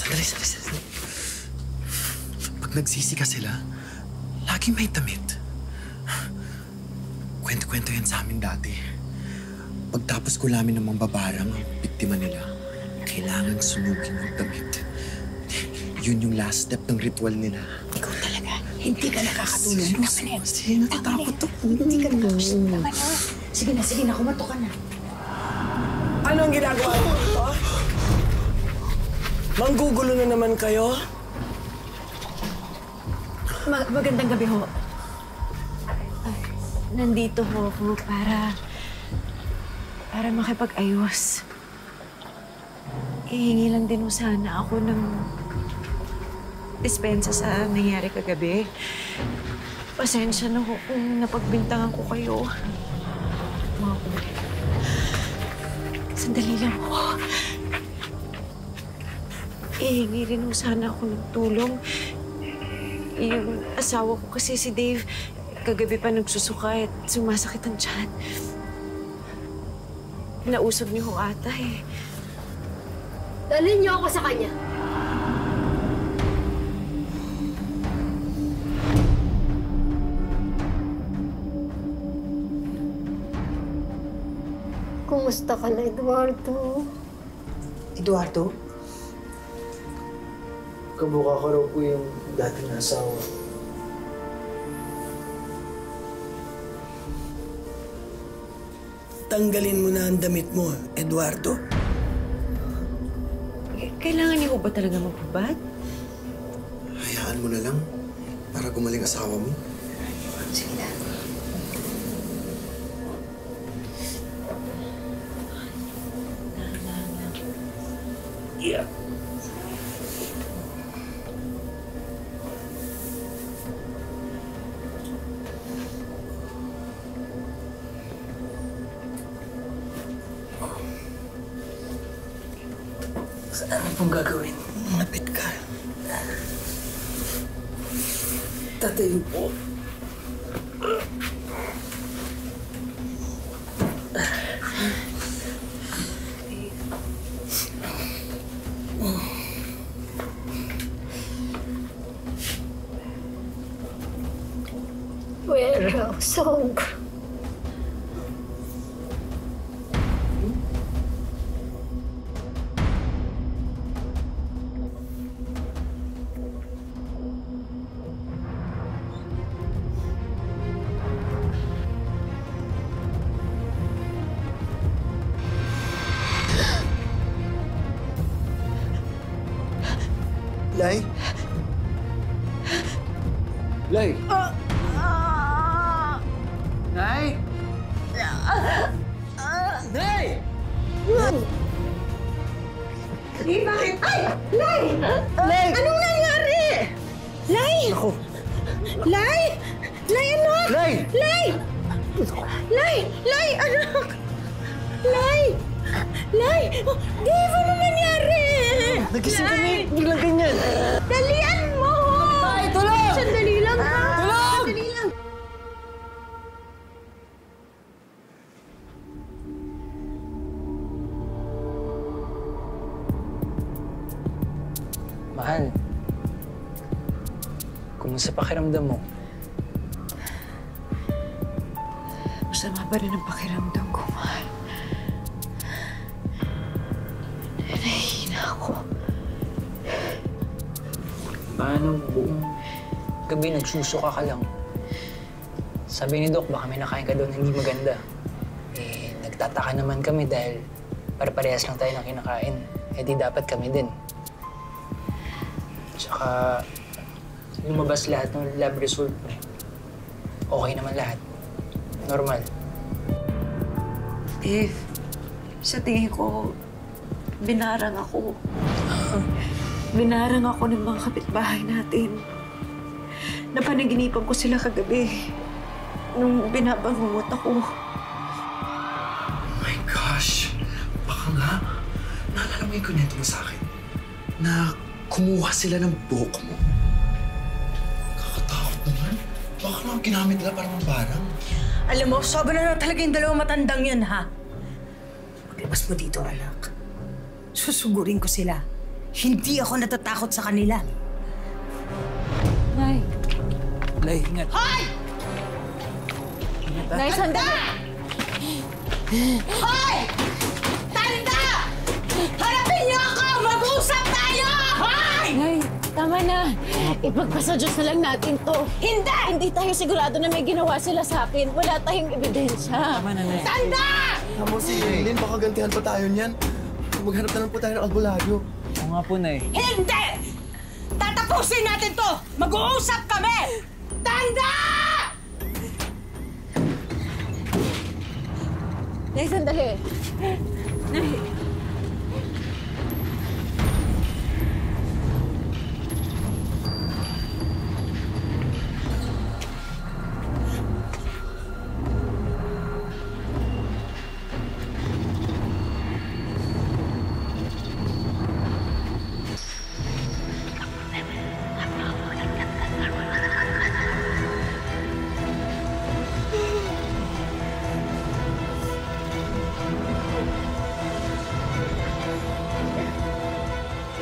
Sandali. Pag nagsisika sila, laging may damit. Kwento-kwento yan sa amin dati. Pagtapos ko namin ng mambabarang ang biktima nila, kailangan sunugin yung damit. Yun yung last step ng ritual nila. Ikaw talaga. Hindi ka nakakatulong. Kasi natatakot ako. Hindi ka nakakatulong. Sige na. Kumato ka na. Anong ginagawa mo? Manggugulo na naman kayo? Magandang gabi ho. Nandito ho ako para makipag-ayos. Ihingi lang din ho sana ako ng dispensa sa nangyari kagabi. Pasensya na ho kung napagbintangan ko kayo. Mga kumari. Sandali lang ho. Ihingi rin ho sana ako ng tulong. Yung asawa ko kasi si Dave, kagabi pa nagsusuka at sumasakit ang tiyan. Nausog niyo ho ata eh. Dalhin niyo ako sa kanya. Kumusta ka na, Eduardo? Eduardo? Kamukha ko raw po yung dating asawa. Tanggalin mo na ang damit mo, Eduardo. Kailangan niyo ba talaga maghubad? Hayaan mo na lang para gumaling asawa mo. Sige na. Yeah. Ano pong gagawin? Malapit ka. Tatayo po. Well, song. Lai? Lai? Nay? Nay! Di, bakit? Ay! Lay! Lay! Anong nangyari? Lay! Ako. Lay! Lay, anak! Lay! Lay! Lay! Lay, anak! Lay! Lay! Dave, ano nangyari? Nagising kami. Biglang ganyan. Dalian mo! Tay, tulong! Sandali lang, ha? Tulong! Sandali lang. Mahal, kumusta pakiramdam mo? Masama pa rin ang pakiramdam ko, mahal. Nahihina ako. Paano buong gabi nagsusuka ka lang? Sabi ni Doc, baka may nakain ka doon na hindi maganda. Eh, nagtataka naman kami dahil pare-parehas lang tayo ng kinakain. Eh di dapat kami din. Tsaka, lumabas lahat ng lab result mo. Okay naman lahat. Normal. Dave, sa tingin ko, binarang ako. Binarang ako ng mga kapitbahay natin. Napanaginipan ko sila kagabi nung binabangungot ako. Oh my gosh! Baka nga, naalala mo yung kunento mo sa akin na kumuha sila ng buhok mo. Kakatakot naman. Baka naman ginamit nila para mambarang. Alam mo, sobra na talaga yung dalawang matandang yun, ha? Paglabas mo dito, anak. Susugurin ko sila. Hindi ako natatakot sa kanila. Nay! Nay, ingat. Hoy! Nay, sandali! Hoy! Tanda! Harapin niyo ako! Mag-usap tayo! Hoy! Nay, tama na. Ipagpasa Diyos na lang natin to. Hindi! Hindi tayo sigurado na may ginawa sila sa akin. Wala tayong ebidensya. Tama na, Nay. Tanda! Tama si Lynn, baka gantihan pa tayo niyan. Maghanap na lang po tayo ng albularyo. Oo nga po, Nay. Hindi! Tatapusin natin to! Mag-uusap kami! Tanda! Nay, sandali. Nay.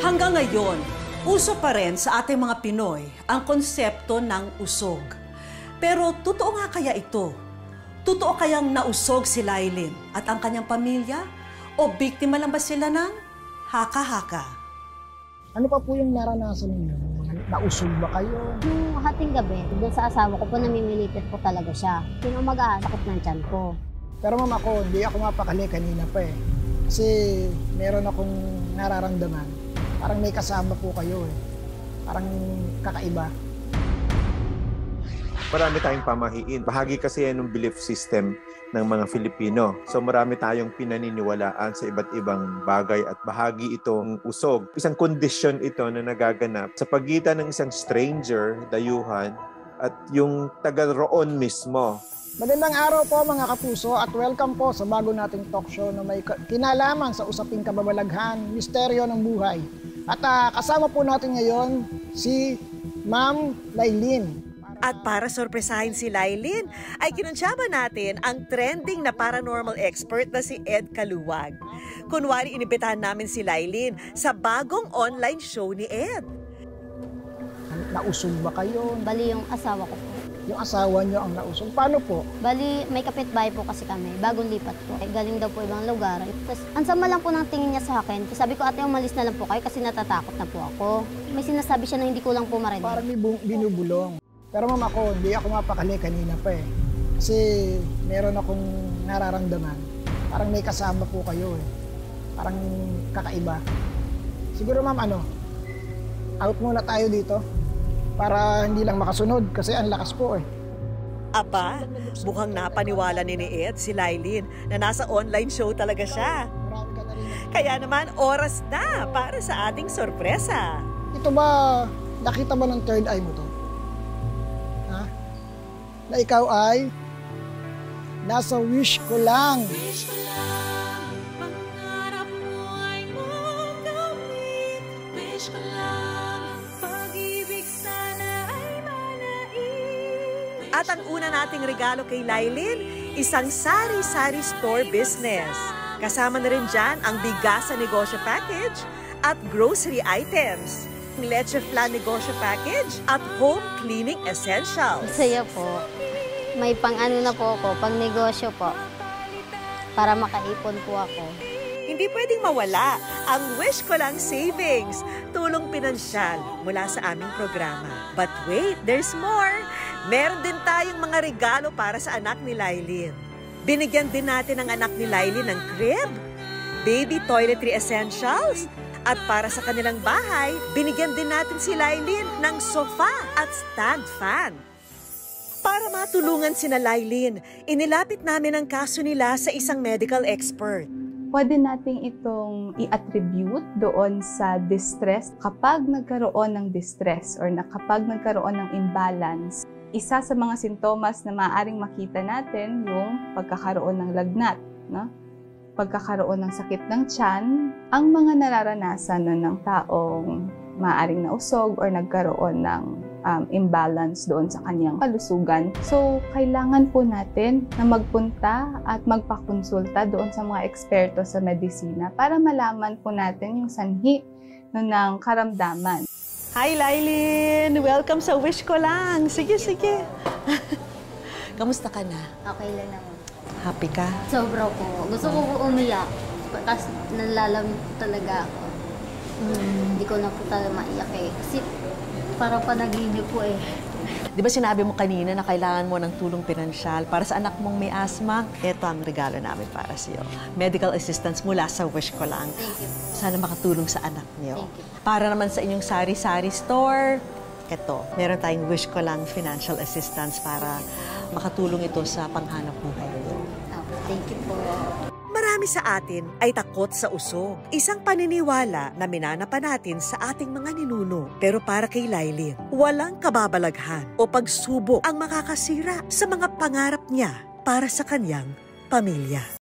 Hanggang ngayon, uso pa rin sa ating mga Pinoy ang konsepto ng usog. Pero totoo nga kaya ito? Totoo kayang nausog si Lailin at ang kanyang pamilya? O biktima lang ba sila ng haka-haka? Ano pa po yung naranasan ninyo? Nausog ba kayo? Yung hating gabi, doon sa asawa ko po, namimilitit po talaga siya. Pinumagahan, sakit ng tiyan ko. Pero ma'am ako, hindi ako mapakali kanina pa eh. Kasi meron akong nararamdaman. Parang may kasama po kayo eh. Parang kakaiba. Marami tayong pamahiin. Bahagi kasi yan ng belief system ng mga Filipino. So marami tayong pinaniniwalaan sa iba't ibang bagay at bahagi itong usog. Isang kondisyon ito na nagaganap sa pagitan ng isang stranger, dayuhan, at yung taga-roon mismo. Magandang araw po mga kapuso at welcome po sa bago nating talk show na may kinalaman sa usaping kababalaghan, misteryo ng buhay. At kasama po natin ngayon si Ma'am Lailin. At para sorpresahin si Lailin, ay kinuntsaba natin ang trending na paranormal expert na si Ed Kaluwag. Kunwari inibitahan namin si Lailin sa bagong online show ni Ed. Nausog ba kayo? Bali yung asawa ko po. Yung asawa niyo ang nausog. Paano po? Bali, may kapitbahay po kasi kami, bagong lipat po. Galing daw po ibang lugar. Tapos, ang sama lang po ng tingin niya sa akin. Sabi ko, ate, umalis na lang po kayo kasi natatakot na po ako. May sinasabi siya na hindi ko lang po marinig. Parang may binubulong. Pero ma'am ako, hindi ako mapakali kanina pa eh. Kasi meron akong nararamdaman. Parang may kasama po kayo eh. Parang kakaiba. Siguro ma'am out muna tayo dito. Para hindi lang makasunod kasi ang lakas po eh. Aba, mukhang napaniwala ni Ed si Lailin na nasa online show talaga siya. Kaya naman oras na para sa ating sorpresa. Ito ba, nakita ba ng third eye mo to? Ha? Na ikaw ay nasa wish ko lang. Wish ko lang, pangarap mo ay makamit. Wish ko lang, pag-ibig sana ay manaig. At ang una nating regalo kay Lailin, isang sari-sari store business. Kasama na rin dyan ang bigas sa negosyo package at grocery items, leche flan negosyo package at home cleaning essentials. Masaya po. May pang-ano na po ako, pang-negosyo po. Para makaipon po ako. Hindi pwedeng mawala ang Wish Ko Lang Savings, tulong pinansyal mula sa aming programa. But wait, there's more! Meron din tayong mga regalo para sa anak ni Lailin. Binigyan din natin ang anak ni Lailin ng crib, baby toiletry essentials, at para sa kanilang bahay, binigyan din natin si Lailin ng sofa at stand fan. Para matulungan sina Lailin, inilapit namin ang kaso nila sa isang medical expert. Pwede nating itong i-attribute doon sa distress. Kapag nagkaroon ng distress or kapag nagkaroon ng imbalance, isa sa mga sintomas na maaaring makita natin yung pagkakaroon ng lagnat, no? Pagkakaroon ng sakit ng tiyan, ang mga nararanasan ng taong maaaring nausog or nagkaroon ng imbalance doon sa kanyang kalusugan. So, kailangan po natin na magpunta at magpakonsulta doon sa mga eksperto sa medisina para malaman po natin yung sanhi ng karamdaman. Hi, Lailin! Welcome sa Wish Ko Lang. Sige, sige. Kamusta ka na? Okay lang naman. Happy ka? Sobra po. Gusto ko po umiyak. Kasi nalalamig po talaga ako. Hindi ko na po talaga maiyak eh. Kasi parang panaginip po eh. Di ba sinabi mo kanina na kailangan mo ng tulong pinansyal para sa anak mong may asthma? Ito ang regalo namin para sa iyo. Medical assistance mula sa Wish Ko Lang. Thank you. Sana makatulong sa anak niyo. Thank you. Para naman sa inyong sari-sari store, ito, meron tayong Wish Ko Lang financial assistance para makatulong ito sa panghanap buhay niyo. Thank you po. Marami sa atin ay takot sa usog. Isang paniniwala na minanapan natin sa ating mga ninuno. Pero para kay Lailin, walang kababalaghan o pagsubok ang makakasira sa mga pangarap niya para sa kanyang pamilya.